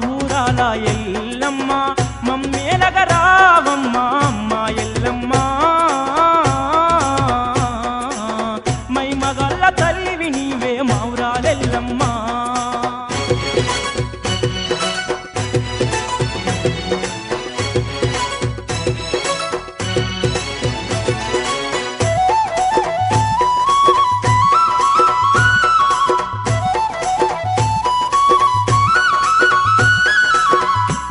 ఊరాల ఎల్లమ్మ మమ్మేలగ రావమ్మ అమ్మ ఎల్లమ్మ మై మగళ్ళ తల్లివి నీవే మా ఊరాలెల్లమ్మ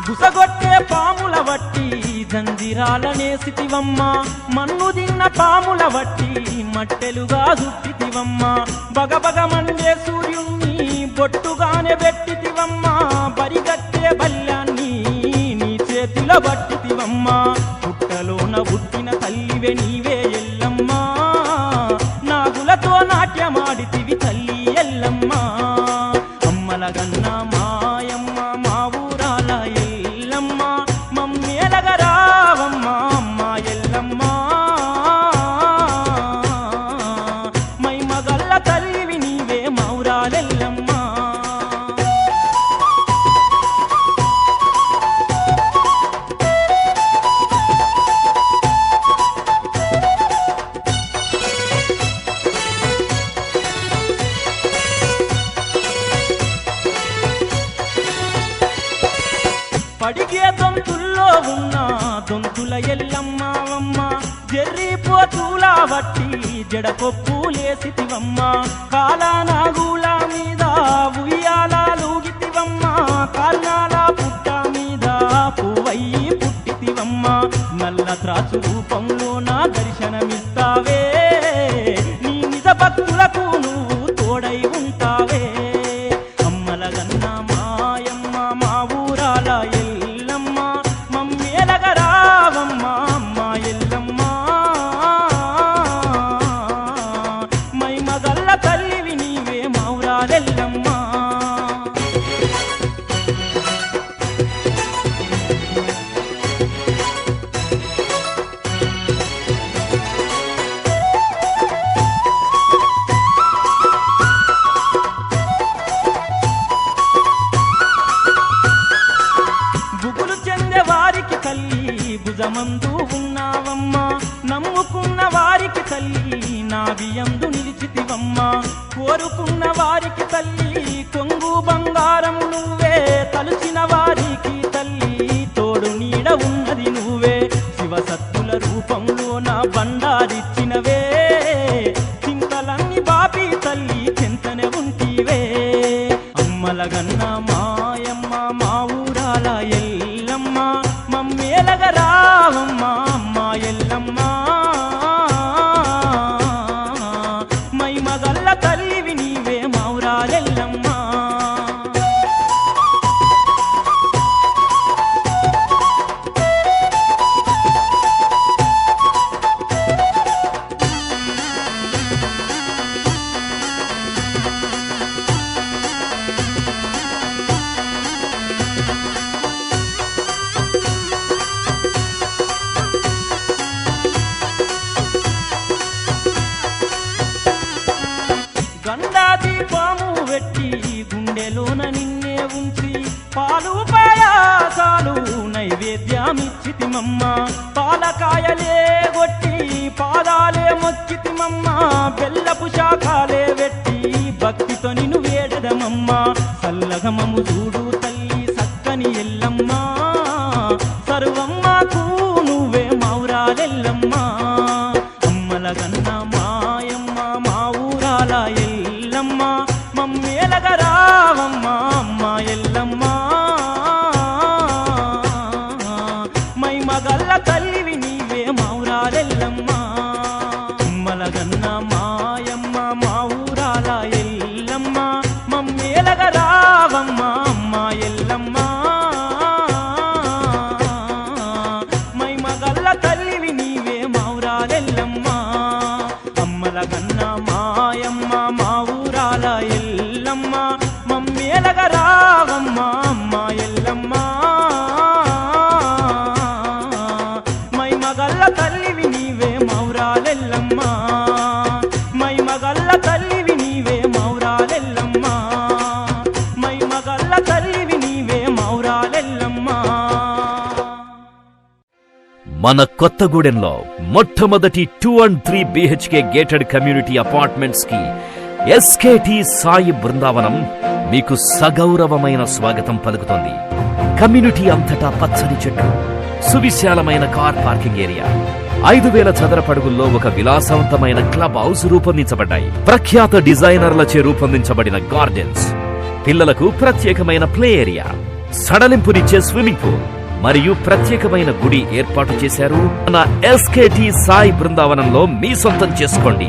గుసగొట్టే పాముల వట్టి జంజిరాలనేసితివమ్మ మన్ను దిన్న పాముల వట్టి మట్టెలుగా చుట్టితివమ్మ బగబగ మండే సూర్యుణ్ణి బొట్టుగానే పెట్టితివమ్మ బరిగట్టే బల్యాన్ని నీ చేతిలో పట్టితివమ్మ పుట్టలోన పుట్టిన తల్లివే నీవే ఎల్లమ్మ నాగులతో నాట్యమాడితివి తల్లి ఎల్లమ్మ అమ్మలగన్న మాయమ్మ మా ఊరాల ఎల్లమ్మ మమ్మేలగ రావమ్మ అమ్మ ఎల్లమ్మ మై మగళ్ళ తల్లివి నీవే మా ఊరాలెల్లమ్మ పడిగే దొంతుల్లో ఉన్న దొంతుల ఎల్లమ్మవమ్మ జర్రిపోతూల వట్టి జడకొప్పులేసితివమ్మ కాలానాగుల మీద ఉయ్యాలూగితివమ్మ కాల్నాల పుట్ట మీద పువ్వయ్యి పుట్టితివమ్మ నల్ల త్రాసు రూపంలో నా దర్శనమిస్తావే నీ నిజ భక్తులకు నువ్వు తోడై ఉంటావే అమ్మలగన్న మాయమ్మ మా ఊరాల ఎల్లమ్మ మమ్మేలగ రావమ్మ అమ్మ ఎల్లమ్మ మై మగళ్ళ తల్లివి నీవే మా ఊరాలెల్లమ్మ బుగులు చెందే వారికి తల్లి భుజమందు ఉన్నావమ్మ నమ్ముకున్న వారికి తల్లి నా బియందు నిలిచితివమ్మ కోరుకున్న వారికి తల్లి కొంగు బంగారం నువ్వే తలుచిన వారికి తల్లి తోడు నీడ ఉన్నది నువ్వే శివసత్తుల రూపంలో నా బండారిచ్చినవే చింతలన్నీ బాపి తల్లి చింతనే ఉంటివే అమ్మలగన్న మాయమ్మ మా ఊరాల ఎల్లమ్మ మమ్మేలగ రావమ్మ అమ్మ ఎల్లమ్మ మై మగళ్ళ తల్లివి నీవే మా ఊరాలెల్లమ్మ గండాది పాము వెట్టి గుండెలోన నిన్నే ఉంచి పాలు పాయాసాలు నైవేద్యమిచ్చితిమమ్మ పాలకాయలే గొట్టి పాదాలే మొక్కితిమమ్మ బెల్లపు శాఖాలే వెట్టి భక్తితో నిన్ను వేడదమమ్మ సల్లగమము చూడు తల్లి సక్కని ఎల్లమ్మ సర్వమ్మకు నువ్వే మా ఊరాలెల్లమ్మ అమ్మలగన్న మాయమ్మ మా ఊరాల ఎల్లమ్మ మమ్మేలగ రావమ్మ అమ్మ ఎల్లమ్మ మై మగళ్ళ తల్లివి నీవే మా ఊరాలెల్లమ్మ అమ్మలగన్న మాయమ్మ మా ఊరాల ఎల్లమ్మ మమ్మేలగ రావమ్మ అమ్మ ఎల్లమ్మ మై మగళ్ళ తల్లివి నీవే మా ఊరాలెల్లమ్మ అమ్మలగన్న మాయమ్మ మా ఊరాల ఎల్లమ్మ మమ్మేలగ రావమ్మ అమ్మ ఎల్లమ్మ మై మగళ్ళ తల్లివి నీవే మా ఊరాలెల్లమ్మ మై మగళ్ళ తల్లివి నీవే మా ఊరాలెల్లమ్మ మై మగళ్ళ తల్లివి నీవే మా మన కొత్తగూడెంలో మొట్టమొదటి 2 and 3 BHK gated community apartments కి ఎస్కేటి సాయి బృందావనం మీకు సగౌరవమైన స్వాగతం పలుకుతోంది. కమ్యూనిటీ అంతటా పచ్చని చెట్లు, సువిశాలమైన కార్ పార్కింగ్ ఏరియా, 5000 చదరపడుగుల్లో ఒక విలాసవంతమైన క్లబ్ హౌస్ రూపొందించబడ్డాయి. ప్రఖ్యాత డిజైనర్లచే రూపొందించబడిన గార్డెన్స్, పిల్లలకు ప్రత్యేకమైన ప్లే ఏరియా, సడలింపునిచ్చే స్విమ్మింగ్ పూల్ మరియు ప్రత్యేకమైన గుడి ఏర్పాటు చేశారు. మన ఎస్కేటి సాయి బృందావనంలో మీ సొంతం చేసుకోండి.